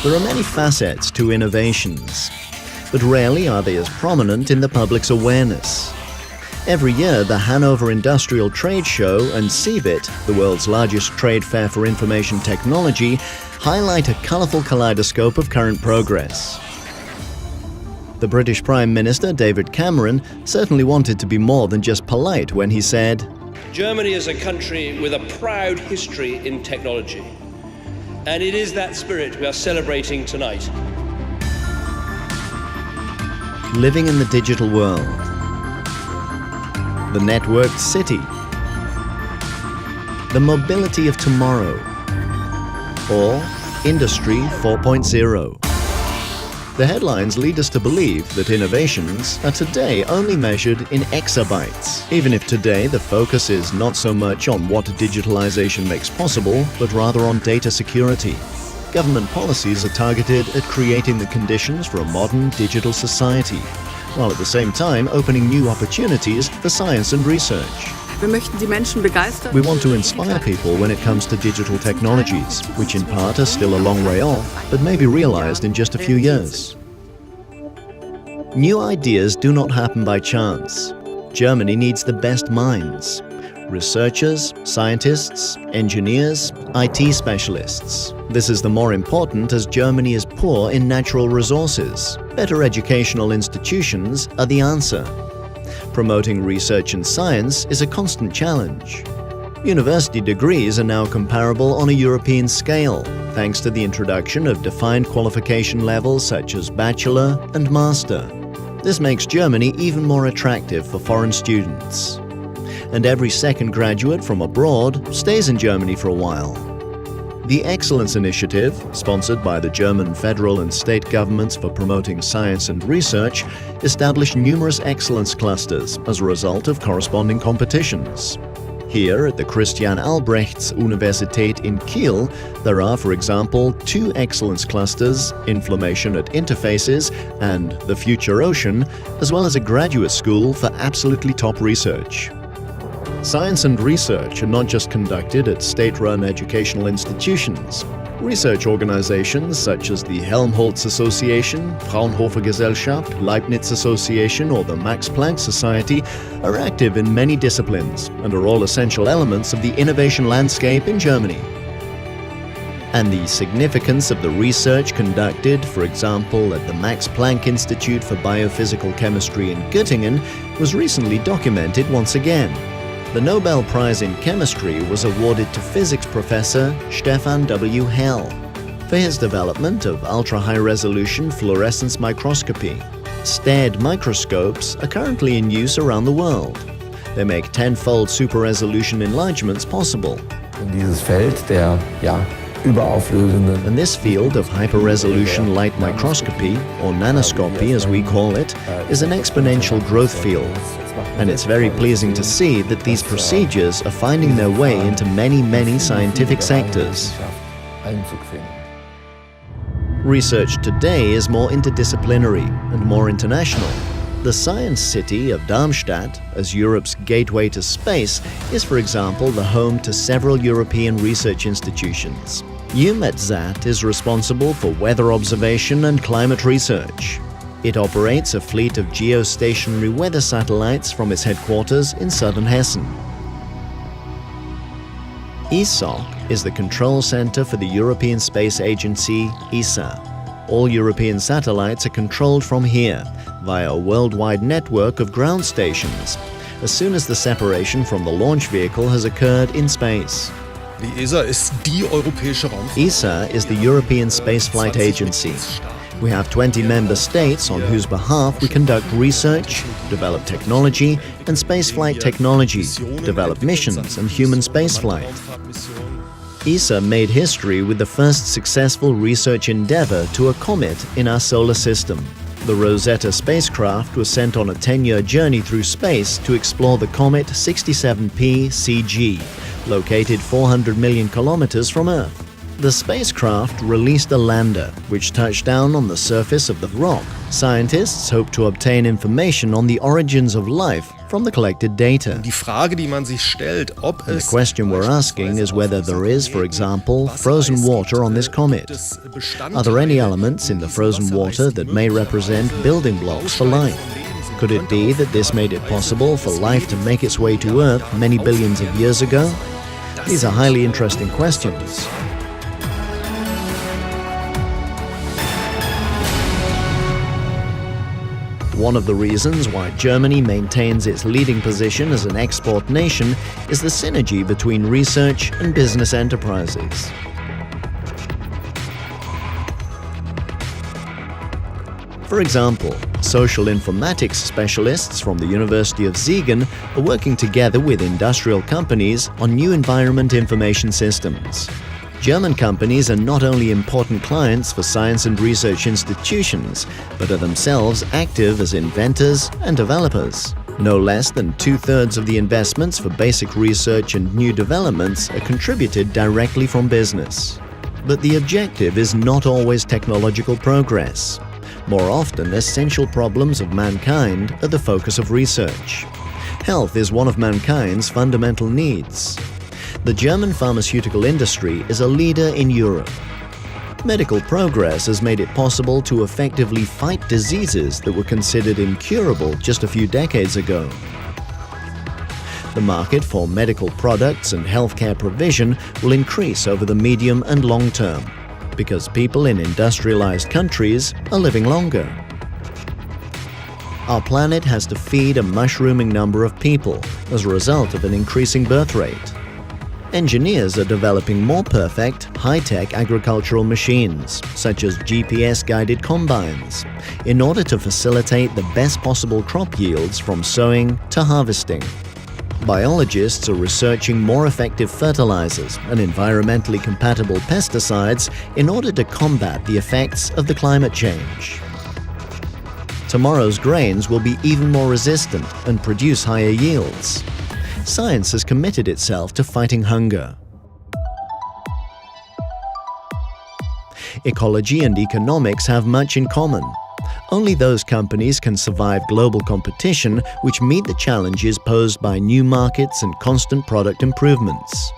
There are many facets to innovations, but rarely are they as prominent in the public's awareness. Every year, the Hanover Industrial Trade Show and CeBIT, the world's largest trade fair for information technology, highlight a colourful kaleidoscope of current progress. The British Prime Minister, David Cameron, certainly wanted to be more than just polite when he said, "Germany is a country with a proud history in technology, and it is that spirit we are celebrating tonight." Living in the digital world, the networked city, the mobility of tomorrow, or Industry 4.0. The headlines lead us to believe that innovations are today only measured in exabytes, even if today the focus is not so much on what digitalization makes possible, but rather on data security. Government policies are targeted at creating the conditions for a modern digital society, while at the same time opening new opportunities for science and research. We want to inspire people when it comes to digital technologies, which in part are still a long way off, but may be realized in just a few years. New ideas do not happen by chance. Germany needs the best minds. Researchers, scientists, engineers, IT specialists. This is the more important as Germany is poor in natural resources. Better educational institutions are the answer. Promoting research and science is a constant challenge. University degrees are now comparable on a European scale, thanks to the introduction of defined qualification levels such as bachelor and master. This makes Germany even more attractive for foreign students. And every second graduate from abroad stays in Germany for a while. The Excellence Initiative, sponsored by the German federal and state governments for promoting science and research, established numerous excellence clusters as a result of corresponding competitions. Here at the Christian Albrechts Universität in Kiel, there are, for example, 2 excellence clusters, Inflammation at Interfaces and The Future Ocean, as well as a graduate school for absolutely top research. Science and research are not just conducted at state-run educational institutions. Research organizations such as the Helmholtz Association, Fraunhofer Gesellschaft, Leibniz Association or the Max Planck Society are active in many disciplines and are all essential elements of the innovation landscape in Germany. And the significance of the research conducted, for example, at the Max Planck Institute for Biophysical Chemistry in Göttingen, was recently documented once again. The Nobel Prize in Chemistry was awarded to physics professor Stefan W. Hell for his development of ultra-high-resolution fluorescence microscopy. STAD microscopes are currently in use around the world. They make 10-fold super-resolution enlargements possible. And this field of hyper-resolution light microscopy, or nanoscopy as we call it, is an exponential growth field. And it's very pleasing to see that these procedures are finding their way into many scientific sectors. Research today is more interdisciplinary and more international. The science city of Darmstadt, as Europe's gateway to space, is for example the home to several European research institutions. EUMETSAT is responsible for weather observation and climate research. It operates a fleet of geostationary weather satellites from its headquarters in southern Hessen. ESOC is the control center for the European Space Agency, ESA. All European satellites are controlled from here, via a worldwide network of ground stations, as soon as the separation from the launch vehicle has occurred in space. ESA is the European Spaceflight Agency. We have 20 member states on whose behalf we conduct research, develop technology and spaceflight technology, develop missions and human spaceflight. ESA made history with the first successful research endeavor to a comet in our solar system. The Rosetta spacecraft was sent on a 10-year journey through space to explore the comet 67P CG, located 400 million kilometers from Earth. The spacecraft released a lander, which touched down on the surface of the rock. Scientists hope to obtain information on the origins of life from the collected data. Die Frage, die man sich stellt, ob The question we're asking is whether there is, for example, frozen water on this comet. Are there any elements in the frozen water that may represent building blocks for life? Could it be that this made it possible for life to make its way to Earth many billions of years ago? These are highly interesting questions. One of the reasons why Germany maintains its leading position as an export nation is the synergy between research and business enterprises. For example, social informatics specialists from the University of Siegen are working together with industrial companies on new environment information systems. German companies are not only important clients for science and research institutions, but are themselves active as inventors and developers. No less than 2/3 of the investments for basic research and new developments are contributed directly from business. But the objective is not always technological progress. More often, essential problems of mankind are the focus of research. Health is one of mankind's fundamental needs. The German pharmaceutical industry is a leader in Europe. Medical progress has made it possible to effectively fight diseases that were considered incurable just a few decades ago. The market for medical products and healthcare provision will increase over the medium and long term, because people in industrialized countries are living longer. Our planet has to feed a mushrooming number of people as a result of an increasing birth rate. Engineers are developing more perfect, high-tech agricultural machines, such as GPS-guided combines, in order to facilitate the best possible crop yields from sowing to harvesting. Biologists are researching more effective fertilizers and environmentally compatible pesticides in order to combat the effects of the climate change. Tomorrow's grains will be even more resistant and produce higher yields. Science has committed itself to fighting hunger. Ecology and economics have much in common. Only those companies can survive global competition which meet the challenges posed by new markets and constant product improvements.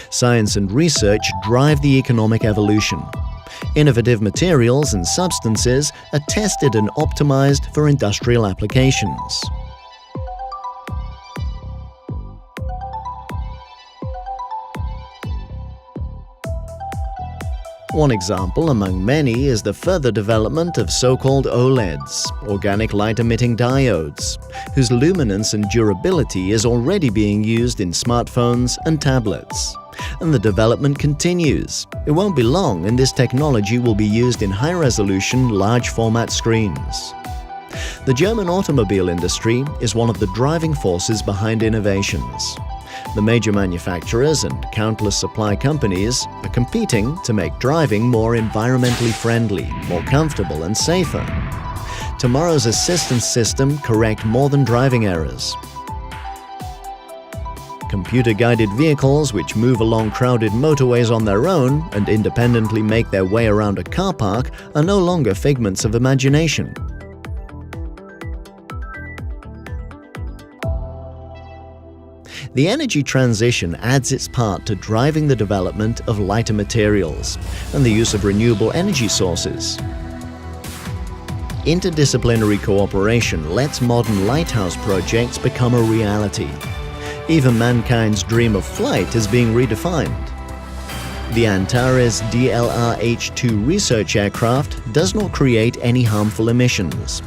Science and research drive the economic evolution. Innovative materials and substances are tested and optimized for industrial applications. One example among many is the further development of so-called OLEDs, organic light-emitting diodes, whose luminance and durability is already being used in smartphones and tablets. And the development continues. It won't be long and this technology will be used in high-resolution, large-format screens. The German automobile industry is one of the driving forces behind innovations. The major manufacturers and countless supply companies are competing to make driving more environmentally friendly, more comfortable and safer. Tomorrow's assistance system correct more than driving errors. Computer-guided vehicles which move along crowded motorways on their own and independently make their way around a car park are no longer figments of imagination. The energy transition adds its part to driving the development of lighter materials and the use of renewable energy sources. Interdisciplinary cooperation lets modern lighthouse projects become a reality. Even mankind's dream of flight is being redefined. The Antares DLR-H2 research aircraft does not create any harmful emissions.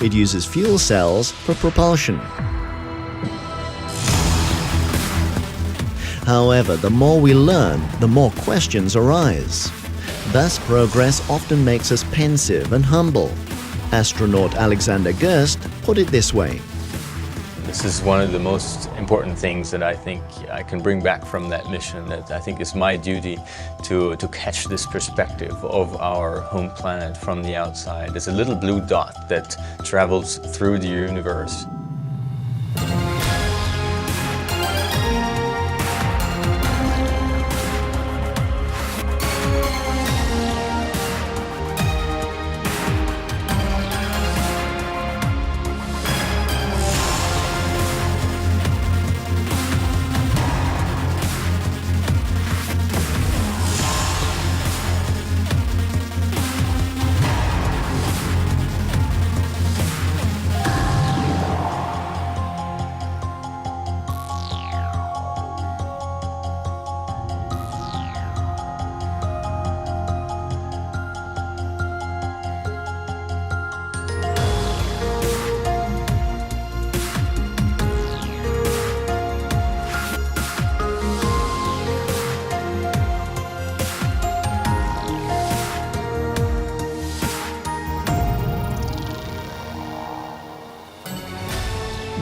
It uses fuel cells for propulsion. However, the more we learn, the more questions arise. Thus, progress often makes us pensive and humble. Astronaut Alexander Gerst put it this way. This is one of the most important things that I think I can bring back from that mission, that I think is my duty to catch this perspective of our home planet from the outside. It's a little blue dot that travels through the universe.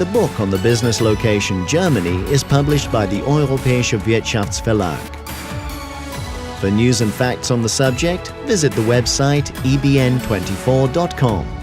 The book on the business location Germany is published by the Europäische Wirtschaftsverlag. For news and facts on the subject, visit the website ebn24.com.